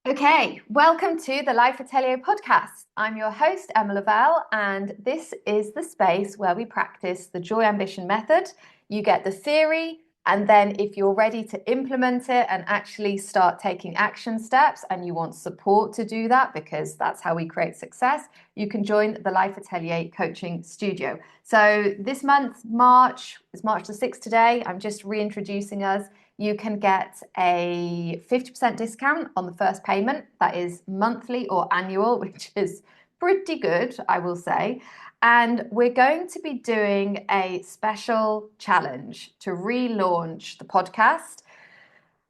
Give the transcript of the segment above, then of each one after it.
Okay, welcome to the Life Atelier podcast. I'm your host, Emma Lavelle, and this is the space where we practice the joy ambition method. You get the theory, and then if you're ready to implement it and actually start taking action steps, and you want support to do that, because that's how we create success, you can join the Life Atelier coaching studio. So this month, March, it's March the 6th today. I'm just reintroducing us. You can get a 50% discount on the first payment. That is monthly or annual, which is pretty good, I will say. And we're going to be doing a special challenge to relaunch the podcast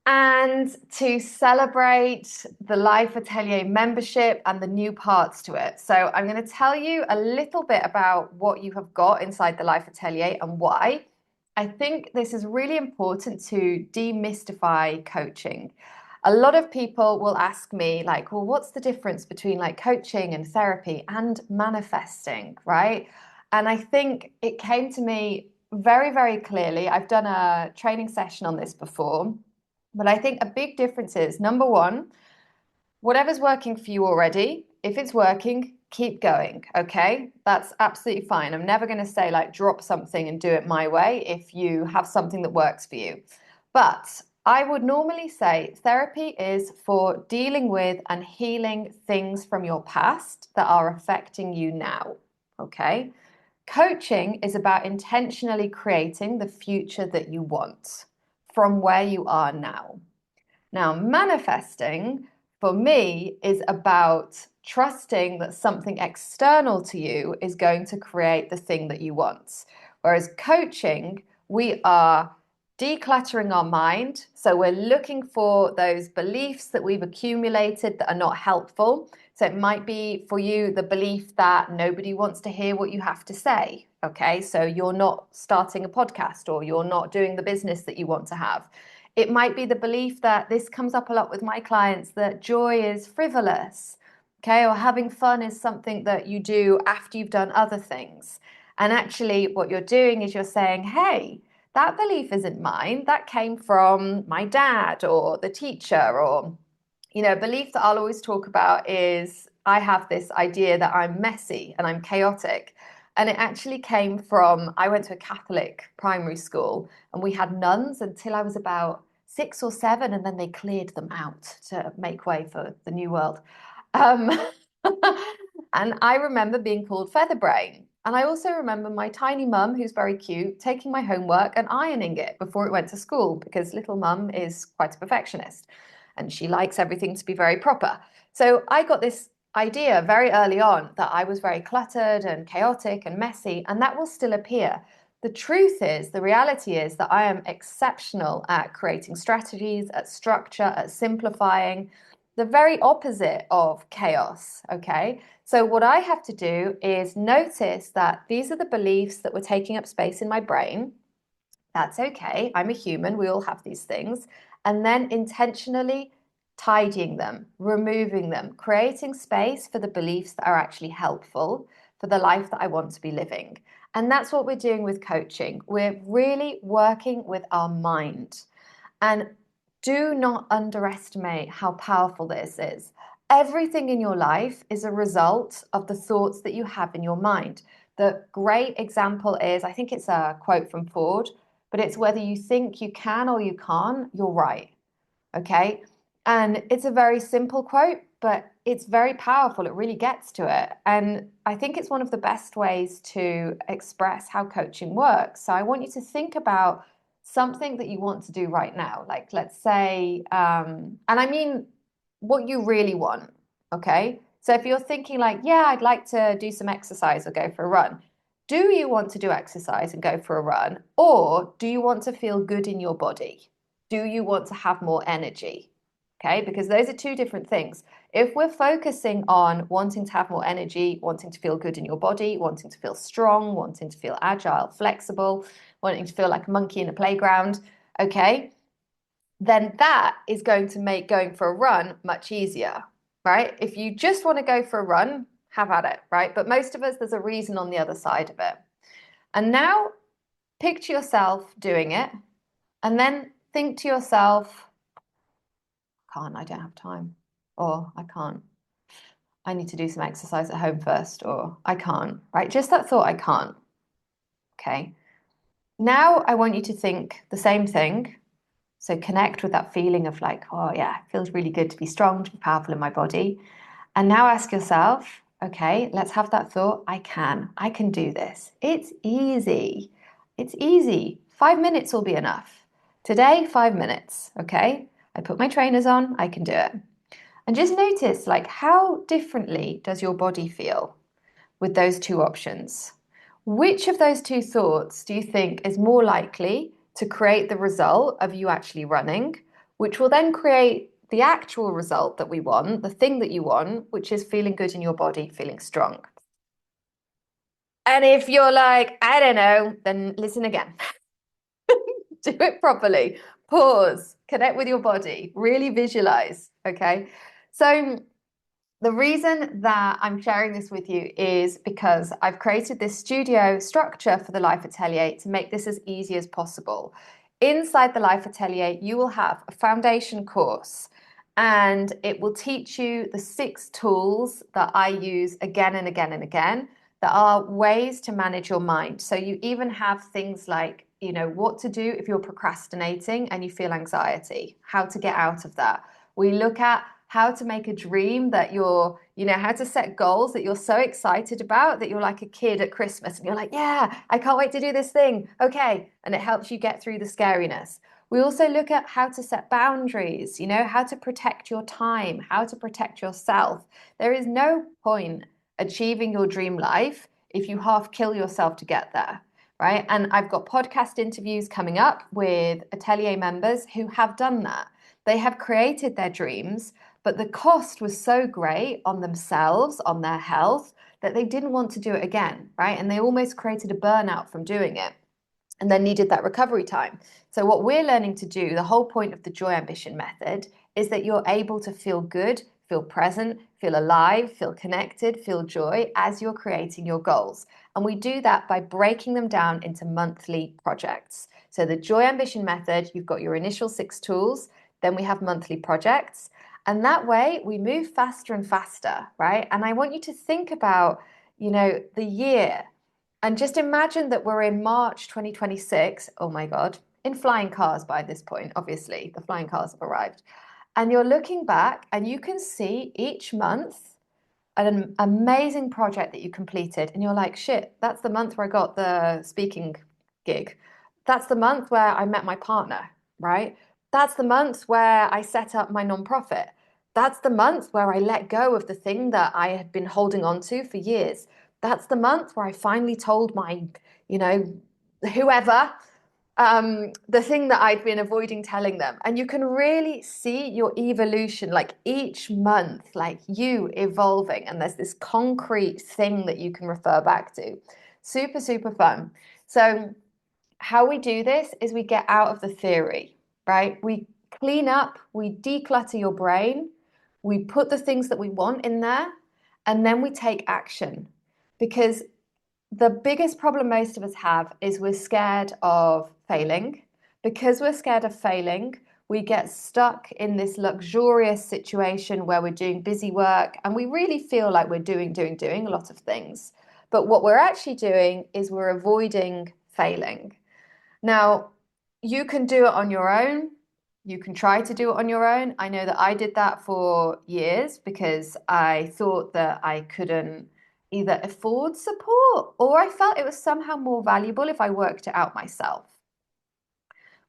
and to celebrate the Life Atelier membership and the new parts to it. So I'm going to tell you a little bit about what you have got inside the Life Atelier and why. I think this is really important to demystify coaching. A lot of people will ask me, like, well, what's the difference between like coaching and therapy and manifesting, right? And I think it came to me very, very clearly. I've done a training session on this before, but I think a big difference is number one, whatever's working for you already, if it's working, keep going, okay? That's absolutely fine. I'm never going to say like drop something and do it my way if you have something that works for you. But I would normally say therapy is for dealing with and healing things from your past that are affecting you now, okay? Coaching is about intentionally creating the future that you want from where you are now. Now, manifesting for me is about trusting that something external to you is going to create the thing that you want. Whereas coaching, we are decluttering our mind. So we're looking for those beliefs that we've accumulated that are not helpful. So it might be for you the belief that nobody wants to hear what you have to say. Okay, so you're not starting a podcast or you're not doing the business that you want to have. It might be the belief that this comes up a lot with my clients, that joy is frivolous, okay, or having fun is something that you do after you've done other things. And actually, what you're doing is you're saying, hey, that belief isn't mine. That came from my dad or the teacher, or, a belief that I'll always talk about is I have this idea that I'm messy and I'm chaotic. And it actually came from, I went to a Catholic primary school and we had nuns until I was about 6 or 7, and then they cleared them out to make way for the new world. Um, and I remember being called Featherbrain. And I also remember my tiny mum, who's very cute, taking my homework and ironing it before it went to school, because little mum is quite a perfectionist and she likes everything to be very proper. So I got this idea very early on that I was very cluttered and chaotic and messy, and that will still appear. The truth is, the reality is that I am exceptional at creating strategies, at structure, at simplifying, the very opposite of chaos, okay? So what I have to do is notice that these are the beliefs that were taking up space in my brain. That's okay. I'm a human. We all have these things. And then intentionally tidying them, removing them, creating space for the beliefs that are actually helpful for the life that I want to be living. And that's what we're doing with coaching. We're really working with our mind. And do not underestimate how powerful this is. Everything in your life is a result of the thoughts that you have in your mind. The great example is, I think it's a quote from Ford, but it's whether you think you can or you can't, you're right. Okay. And it's a very simple quote, but it's very powerful. It really gets to it. And I think it's one of the best ways to express how coaching works. So I want you to think about something that you want to do right now. Like, let's say, and I mean what you really want. Okay. So if you're thinking, like, yeah, I'd like to do some exercise or go for a run. Do you want to do exercise and go for a run? Or do you want to feel good in your body? Do you want to have more energy? Okay, because those are two different things. If we're focusing on wanting to have more energy, wanting to feel good in your body, wanting to feel strong, wanting to feel agile, flexible, wanting to feel like a monkey in a playground, okay, then that is going to make going for a run much easier, right? If you just want to go for a run, have at it, right? But most of us, there's a reason on the other side of it. And now picture yourself doing it, and then think to yourself, I don't have time. or I can't. I need to do some exercise at home first, or I can't, right? Just that thought, I can't. Okay. Now I want you to think the same thing. So connect with that feeling of like, oh yeah, it feels really good to be strong, to be powerful in my body. And now ask yourself, okay, let's have that thought. I can do this. It's easy. It's easy. 5 minutes will be enough. Today, 5 minutes. Okay. I put my trainers on, I can do it. And just notice like how differently does your body feel with those two options? Which of those two thoughts do you think is more likely to create the result of you actually running, which will then create the actual result that we want, the thing that you want, which is feeling good in your body, feeling strong? And if you're like, I don't know, then listen again. Do it properly. Pause, connect with your body, really visualize. Okay. So, the reason that I'm sharing this with you is because I've created this studio structure for the Life Atelier to make this as easy as possible. Inside the Life Atelier, you will have a foundation course and it will teach you the 6 tools that I use again and again and again that are ways to manage your mind. So you even have things like, what to do if you're procrastinating and you feel anxiety, how to get out of that. We look at how to make a dream that how to set goals that you're so excited about that you're like a kid at Christmas and you're like, yeah, I can't wait to do this thing. Okay. And it helps you get through the scariness. We also look at how to set boundaries, how to protect your time, how to protect yourself. There is no point achieving your dream life if you half kill yourself to get there, right? And I've got podcast interviews coming up with Atelier members who have done that. They have created their dreams, but the cost was so great on themselves, on their health, that they didn't want to do it again, right? And they almost created a burnout from doing it and then needed that recovery time. So, what we're learning to do, the whole point of the Joy Ambition method, is that you're able to feel good, feel present, feel alive, feel connected, feel joy as you're creating your goals. And we do that by breaking them down into monthly projects. So, the Joy Ambition method, you've got your initial 6 tools, then we have monthly projects. And that way we move faster and faster, right? And I want you to think about, the year and just imagine that we're in March 2026. Oh my God, in flying cars by this point, obviously, the flying cars have arrived. And you're looking back and you can see each month an amazing project that you completed. And you're like, shit, that's the month where I got the speaking gig. That's the month where I met my partner, right? That's the month where I set up my nonprofit. That's the month where I let go of the thing that I had been holding on to for years. That's the month where I finally told my, whoever, the thing that I'd been avoiding telling them. And you can really see your evolution, like each month, like you evolving. And there's this concrete thing that you can refer back to. Super, super fun. So, how we do this is we get out of the theory, right? We clean up, we declutter your brain, we put the things that we want in there, and then we take action. Because the biggest problem most of us have is we're scared of failing. Because we're scared of failing, we get stuck in this luxurious situation where we're doing busy work and we really feel like we're doing a lot of things. But what we're actually doing is we're avoiding failing. Now, you can do it on your own. You can try to do it on your own. I know that I did that for years because I thought that I couldn't either afford support or I felt it was somehow more valuable if I worked it out myself,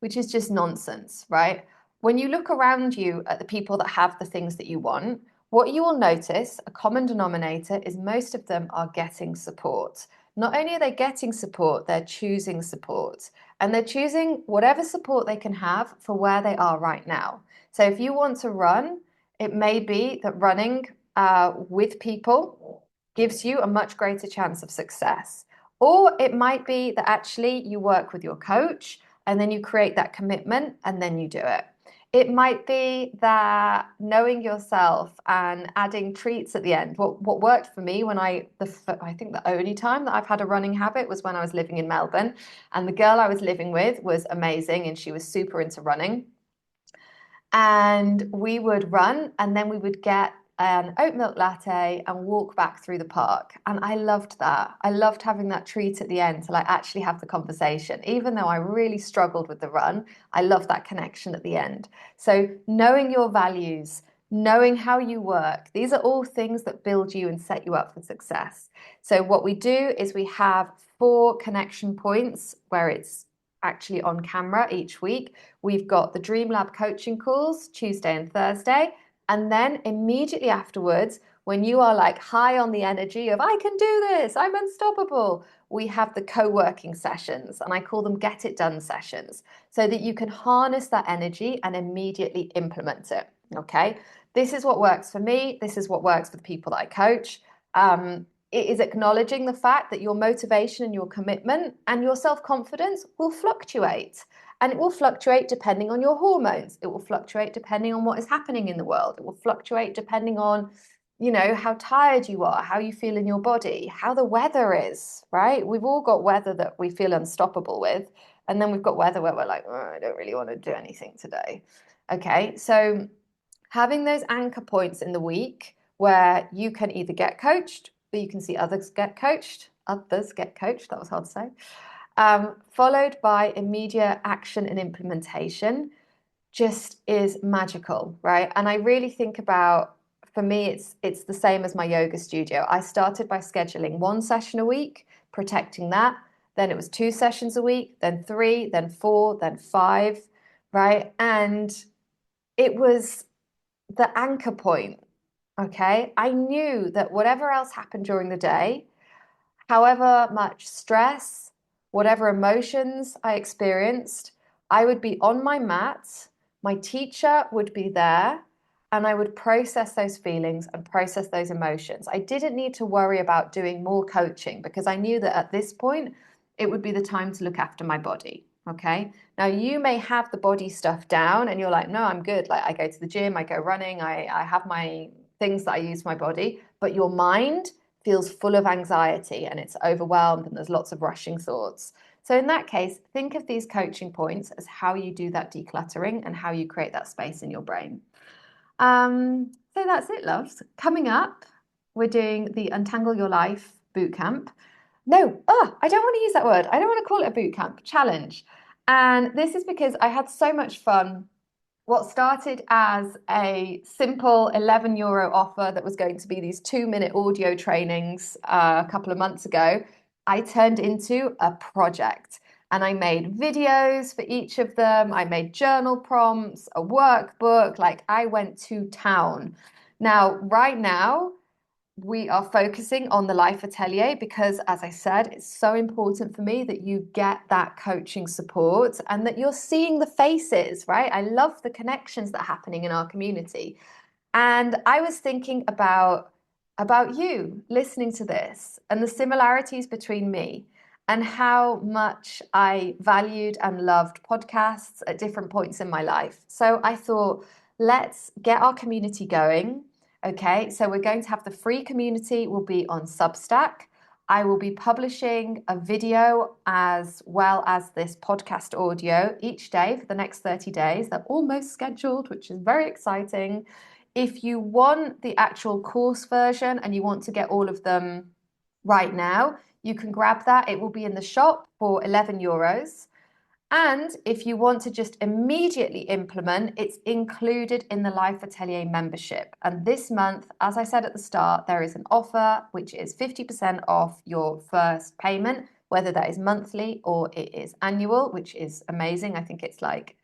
which is just nonsense, right? When you look around you at the people that have the things that you want, what you will notice, a common denominator, is most of them are getting support. Not only are they getting support, they're choosing support. And they're choosing whatever support they can have for where they are right now. So if you want to run, it may be that running with people gives you a much greater chance of success. Or it might be that actually you work with your coach and then you create that commitment and then you do it. It might be that knowing yourself and adding treats at the end. What worked for me when I think the only time that I've had a running habit was when I was living in Melbourne, and the girl I was living with was amazing and she was super into running. And we would run, and then we would get an oat milk latte and walk back through the park. And I loved that. I loved having that treat at the end to like actually have the conversation. Even though I really struggled with the run, I love that connection at the end. So knowing your values, knowing how you work, these are all things that build you and set you up for success. So what we do is we have 4 connection points where it's actually on camera each week. We've got the Dream Lab coaching calls Tuesday and Thursday. And then immediately afterwards, when you are like high on the energy of, I can do this, I'm unstoppable, we have the co-working sessions, and I call them get it done sessions, so that you can harness that energy and immediately implement it. Okay. This is what works for me. This is what works for the people that I coach. It is acknowledging the fact that your motivation and your commitment and your self-confidence will fluctuate. And it will fluctuate depending on your hormones. It will fluctuate depending on what is happening in the world. It will fluctuate depending on, how tired you are, how you feel in your body, how the weather is, right? We've all got weather that we feel unstoppable with. And then we've got weather where we're like, oh, I don't really want to do anything today. Okay, so having those anchor points in the week where you can either get coached, or you can see others get coached. That was hard to say. Followed by immediate action and implementation, just is magical, right? And I really think about, for me, it's the same as my yoga studio. I started by scheduling 1 session a week, protecting that. Then it was 2 sessions a week, then 3, then 4, then 5, right? And it was the anchor point. Okay. I knew that whatever else happened during the day, however much stress, whatever emotions I experienced, I would be on my mat, my teacher would be there, and I would process those feelings and process those emotions. I didn't need to worry about doing more coaching because I knew that at this point, it would be the time to look after my body. Okay. Now you may have the body stuff down and you're like, no, I'm good. Like I go to the gym, I go running, I have my things that I use for my body, but your mind feels full of anxiety and it's overwhelmed and there's lots of rushing thoughts. So in that case, think of these coaching points as how you do that decluttering and how you create that space in your brain. So that's it, loves. Coming up, we're doing the Untangle Your Life bootcamp. No, I don't want to use that word. I don't want to call it a boot camp, challenge. And this is because I had so much fun. What started as a simple €11 offer that was going to be these 2-minute audio trainings a couple of months ago, I turned into a project. And I made videos for each of them. I made journal prompts, a workbook, like I went to town. Now, right now, we are focusing on the Life Atelier because, as I said, it's so important for me that you get that coaching support and that you're seeing the faces, right? I love the connections that are happening in our community. And I was thinking about you listening to this and the similarities between me and how much I valued and loved podcasts at different points in my life. So I thought, let's get our community going. Okay, so we're going to have the free community will be on Substack. I will be publishing a video as well as this podcast audio each day for the next 30 days. They're almost scheduled, which is very exciting. If you want the actual course version and you want to get all of them right now, you can grab that. It will be in the shop for €11. And if you want to just immediately implement, it's included in the Life Atelier membership. And this month, as I said at the start, there is an offer which is 50% off your first payment, whether that is monthly or it is annual, which is amazing. I think it's like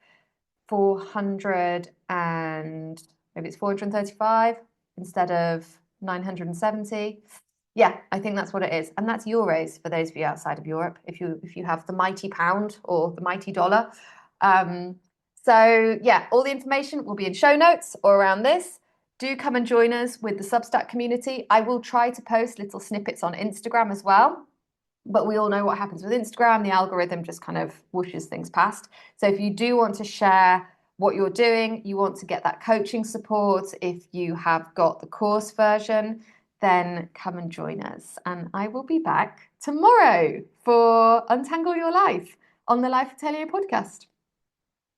400 and maybe it's 435 instead of 970. Yeah, I think that's what it is. And that's euros for those of you outside of Europe, if you have the mighty pound or the mighty dollar. So yeah, all the information will be in show notes or around this. Do come and join us with the Substack community. I will try to post little snippets on Instagram as well. But we all know what happens with Instagram. The algorithm just kind of whooshes things past. So if you do want to share what you're doing, you want to get that coaching support, if you have got the course version, then come and join us. And I will be back tomorrow for Untangle Your Life on the Life Atelier podcast.